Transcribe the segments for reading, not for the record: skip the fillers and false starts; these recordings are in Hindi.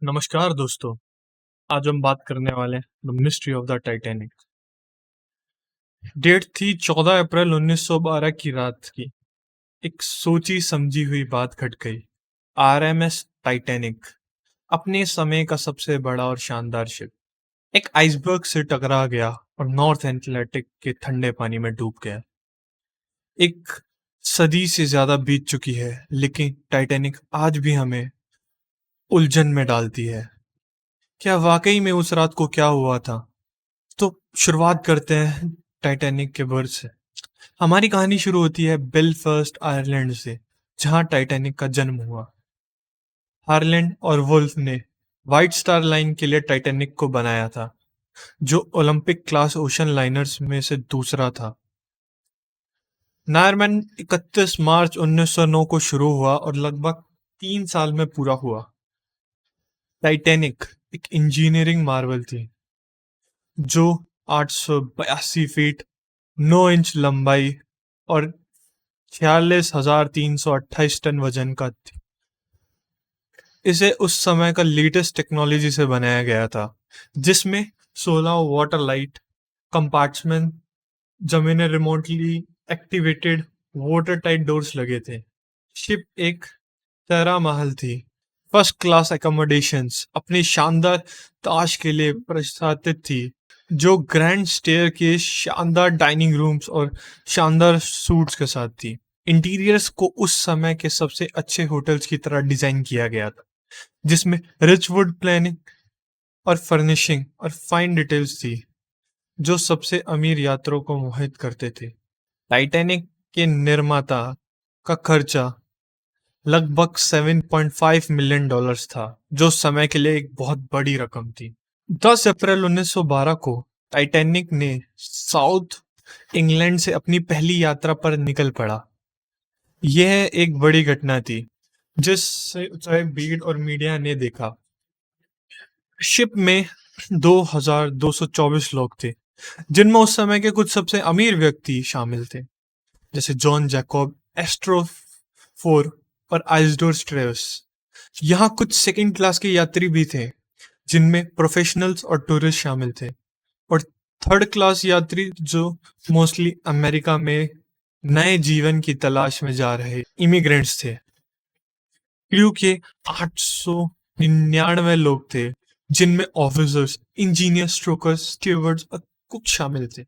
नमस्कार दोस्तों। आज हम बात करने वाले हैं the mystery of the Titanic. Date थी 14 अप्रैल 1912 की रात की। एक सोची समझी हुई बात घट गई। आरएमएस टाइटैनिक, अपने समय का सबसे बड़ा और शानदार शिप, एक आइसबर्ग से टकरा गया और नॉर्थ एटलांटिक के ठंडे पानी में डूब गया। एक सदी से ज्यादा बीत चुकी है, लेकिन टाइटैनिक आज भी हमें उलझन में डालती है। क्या वाकई में उस रात को क्या हुआ था? तो शुरुआत करते हैं टाइटैनिक के बर्थ से। हमारी कहानी शुरू होती है बेलफास्ट आयरलैंड से, जहां टाइटैनिक का जन्म हुआ। हार्लैंड और वुल्फ ने व्हाइट स्टार लाइन के लिए टाइटैनिक को बनाया था, जो ओलंपिक क्लास ओशन लाइनर्स में से दूसरा था। नायरमैन 31 मार्च 1909 को शुरू हुआ और लगभग 3 साल में पूरा हुआ। टाइटैनिक एक इंजीनियरिंग मार्वल थी, जो 882 फीट 9 इंच लंबाई और 46,328 टन वजन का थी। इसे उस समय का लेटेस्ट टेक्नोलॉजी से बनाया गया था, जिसमें 16 वाटर लाइट कंपार्टमेंट, जमीनें remotely activated water tight doors लगे थे। शिप एक तैरा महल थी। फर्स्ट क्लास एकोमोडेशंस अपनी शानदार ताश के लिए प्रस्तावित थी, जो ग्रैंड स्टेयर के शानदार डाइनिंग रूम्स और शानदार सूट्स के साथ थी। इंटीरियर्स को उस समय के सबसे अच्छे होटल्स की तरह डिजाइन किया गया था, जिसमें रिच वुड प्लानिंग और फर्निशिंग और फाइन डिटेल्स थी, जो सबसे अमीर यात्रियों को मोहित करते थे। टाइटैनिक के निर्माता का खर्चा लगभग $7.5 मिलियन था, जो उस समय के लिए एक बहुत बड़ी रकम थी। 10 अप्रैल 1912 को टाइटैनिक ने साउथ इंग्लैंड से अपनी पहली यात्रा पर निकल पड़ा। यह एक बड़ी घटना थी, जिससे चाहे भीड़ और मीडिया ने देखा। शिप में 2,224 लोग थे, जिनमें उस समय के कुछ सबसे अमीर व्यक्ति शामिल थे, जैसे जॉन जैकब एस्ट्रोफोर और आइसडोर स्ट्रेस। यहाँ कुछ सेकंड क्लास के यात्री भी थे, जिनमें प्रोफेशनल्स और टूरिस्ट शामिल थे, और थर्ड क्लास यात्री जो मोस्टली अमेरिका में नए जीवन की तलाश में जा रहे इमिग्रेंट्स थे। क्रू के 899 लोग थे, जिनमें ऑफिसर्स, इंजीनियर, स्ट्रोकर्स, स्टीवर्ड्स और कुक शामिल थे।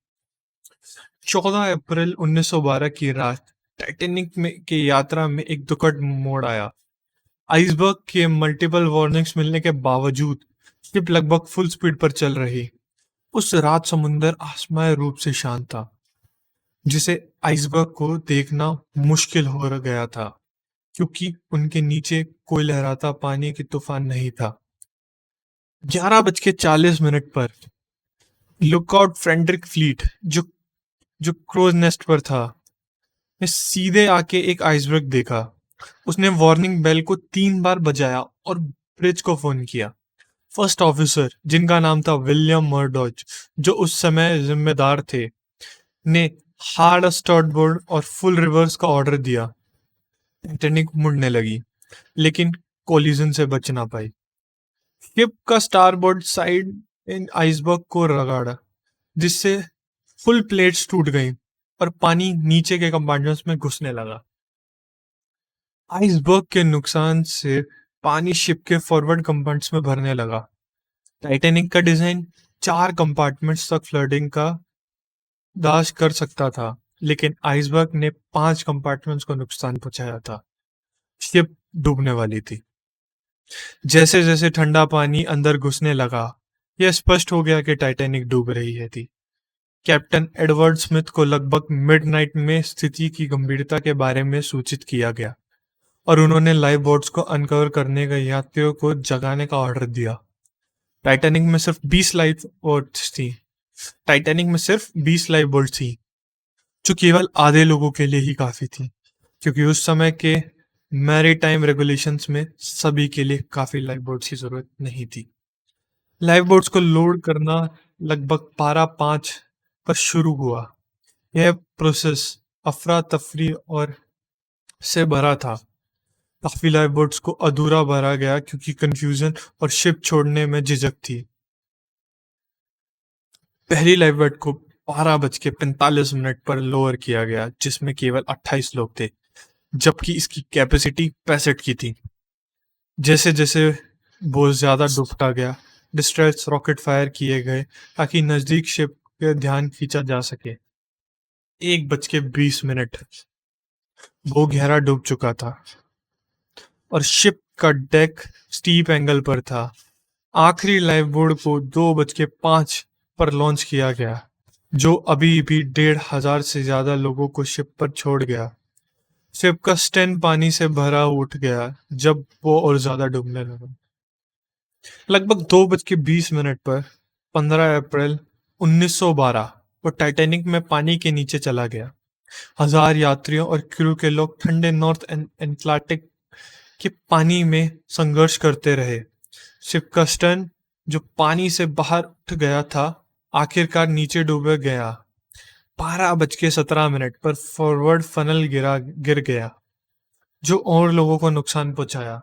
14 अप्रैल 1912 की रात टाइटैनिक में की यात्रा में एक दुखद मोड़ आया। आइसबर्ग के मल्टीपल वार्निंग्स मिलने के बावजूद शिप लगभग फुल स्पीड पर चल रही। उस रात समुंदर आसमानी रूप से शांत था, जिसे आइसबर्ग को देखना मुश्किल हो गया था, क्योंकि उनके नीचे कोई लहराता पानी की तूफान नहीं था। 11:40 पर लुकआउट फ्रेडरिक फ्लीट, जो क्रोज नेस्ट पर था, ने सीधे आके एक आइसबर्ग देखा। उसने वार्निंग बेल को 3 बार बजाया और ब्रिज को फोन किया। फर्स्ट ऑफिसर, जिनका नाम था विलियम मर्डॉच, जो उस समय जिम्मेदार थे, ने हार्ड स्टार्टबोर्ड और फुल रिवर्स का ऑर्डर दिया। टाइटैनिक मुड़ने लगी, लेकिन कोलिजन से बच ना पाई। शिप का स्टारबोर्ड साइड इन आइसबर्ग को रगड़ा, जिससे फुल प्लेट्स टूट गईं और पानी नीचे के कंपार्टमेंट्स में घुसने लगा। आइसबर्ग के नुकसान से पानी शिप के फॉरवर्ड कंपार्टमेंट्स में भरने लगा। टाइटैनिक का डिजाइन 4 कंपार्टमेंट्स तक फ्लडिंग का बर्दाश्त कर सकता था, लेकिन आइसबर्ग ने 5 कंपार्टमेंट्स को नुकसान पहुंचाया था। शिप डूबने वाली थी। जैसे जैसे ठंडा पानी अंदर घुसने लगा, यह स्पष्ट हो गया कि टाइटैनिक डूब रही है थी। कैप्टन एडवर्ड स्मिथ को लगभग मिडनाइट में स्थिति की गंभीरता के बारे में सूचित किया गया, और उन्होंने लाइफ बोट्स को अनकवर करने का यात्रियों को जगाने का ऑर्डर दिया। टाइटैनिक में सिर्फ 20 लाइफ बोट्स थी। टाइटैनिक में सिर्फ 20 लाइफ बोट्स थी, जो केवल आधे लोगों के लिए ही काफी थी, क्योंकि उस समय के मैरीटाइम रेगुलेशंस में सभी के लिए काफी लाइफ बोट्स की जरूरत नहीं थी। लाइफ बोट्स को लोड करना लगभग 12:05 पर शुरू हुआ। यह प्रोसेस अफरा तफरी और से भरा था। काफी लाइफ बोट्स को अधूरा भरा गया क्योंकि कंफ्यूजन और शिप छोड़ने में झिझक थी। पहली लाइफ बोट को 12:45 पर लोअर किया गया, जिसमें केवल 28 लोग थे, जबकि इसकी कैपेसिटी 65 की थी। जैसे जैसे बोझ ज्यादा डूबता गया, डिस्ट्रेस रॉकेट फायर किए गए ताकि नजदीक शिप का ध्यान खींचा जा सके। 1:20 वो गहरा डूब चुका था और शिप का डेक स्टीप एंगल पर था। आखिरी लाइफ बोर्ड को 2:05 पर लॉन्च किया गया, जो अभी भी 1,500 से ज्यादा लोगों को शिप पर छोड़ गया। शिप का स्टेन पानी से भरा उठ गया जब वो और ज्यादा डूबने लगा। लगभग 2:20 पर 15 अप्रैल 1912 वो टाइटैनिक में पानी के नीचे चला गया। हजार यात्रियों और क्रू के लोग ठंडे नॉर्थ एटलांटिक के पानी में संघर्ष करते रहे। शिप का स्टर्न, जो पानी से बाहर उठ गया था, आखिरकार नीचे डूबे गया। 12:17 पर फॉरवर्ड फनल गिर गया, जो और लोगों को नुकसान पहुंचाया।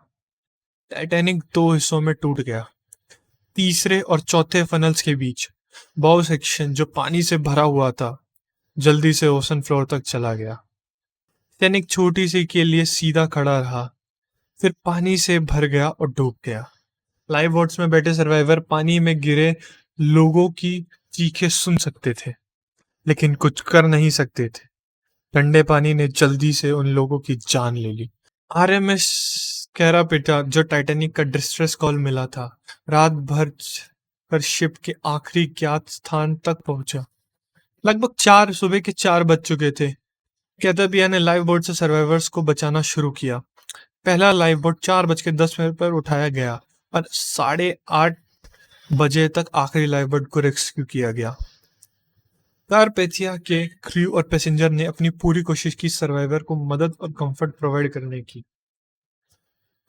टाइटैनिक दो हिस्सों में टूट गया। तीसरे और चौथे फनल्स के बीच बाउ सेक्शन, जो पानी से भरा हुआ था, जल्दी से ओशन फ्लोर तक चला गया। टाइटैनिक छोटी सी के लिए सीधा खड़ा रहा, फिर पानी से भर गया और डूब गया। लाइफ बोट्स में बैठे सर्वाइवर पानी में गिरे लोगों की चीखें सुन सकते थे, लेकिन कुछ कर नहीं सकते थे। ठंडे पानी ने जल्दी से उन लोगों की जान ले ली। आरएमएस कैरापेटा, जो टाइटैनिक का डिस्ट्रेस कॉल मिला था, रात भर कर शिप के आखिरी ज्ञात स्थान तक पहुंचा। लगभग 4 सुबह के 4 बज चुके थे। कैटापिया ने लाइफ बोट से सर्वाइवर्स को बचाना शुरू किया। पहला लाइफ बोट 4:10 पर उठाया गया और 8:30 बजे तक आखिरी लाइफ बोट को रेस्क्यू किया गया। कारपेथिया के क्रू और पैसेंजर ने अपनी पूरी कोशिश की सर्वाइवर को मदद और कंफर्ट प्रोवाइड करने की।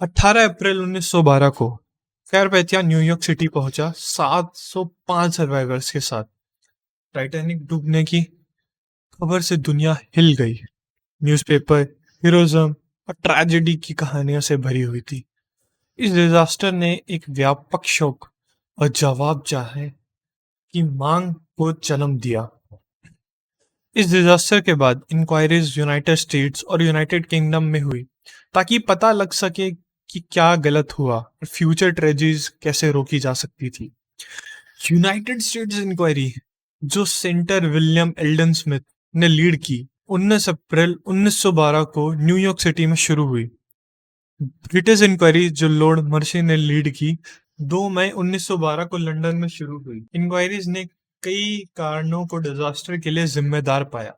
18 अप्रैल 1912 को कारपेथिया न्यूयॉर्क सिटी पहुंचा 705 सर्वाइवर्स के साथ। टाइटैनिक डूबने की खबर से दुनिया हिल गई। न्यूज़पेपर हीरोइज्म और ट्रेजेडी की कहानियों से भरी हुई थी। इस डिजास्टर ने एक व्यापक शोक और जवाब चाहे की मांग को जन्म दिया। इस डिजास्टर के बाद इंक्वायरीज यूनाइटेड स्टेट्स और यूनाइटेड किंगडम में हुई, ताकि पता लग सके कि क्या गलत हुआ और फ्यूचर ट्रेजेडीज कैसे रोकी जा सकती थी। यूनाइटेड स्टेट्स इंक्वायरी, जो सेंटर विलियम एल्डन स्मिथ ने लीड की, 19 अप्रैल 1912 को न्यूयॉर्क सिटी में शुरू हुई। ब्रिटिश इंक्वायरी, जो लॉर्ड मर्सी ने लीड की, 2 मई 1912 को लंदन में शुरू हुई। इंक्वायरीज ने कई कारणों को डिजास्टर के लिए जिम्मेदार पाया।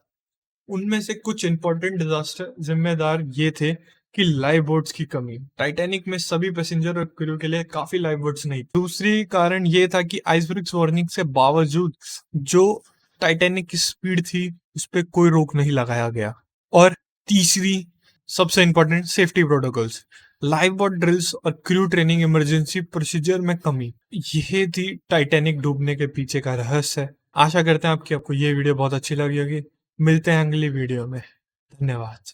उनमें से कुछ इंपॉर्टेंट डिजास्टर जिम्मेदार ये थे कि लाइफ बोट्स की कमी। टाइटैनिक में सभी पैसेंजर और क्रू के लिए काफी लाइफ बोट्स नहीं। दूसरी कारण ये था कि आइसबर्ग्स वार्निंग से बावजूद जो टाइटैनिक की स्पीड थी, उस पर कोई रोक नहीं लगाया गया। और तीसरी सबसे important, safety protocols, life boat drills और क्रू ट्रेनिंग, इमरजेंसी प्रोसीजर में कमी। यह थी टाइटैनिक डूबने के पीछे का रहस्य। आशा करते हैं आपको ये वीडियो बहुत अच्छी लगी होगी। मिलते हैं अगली वीडियो में। धन्यवाद।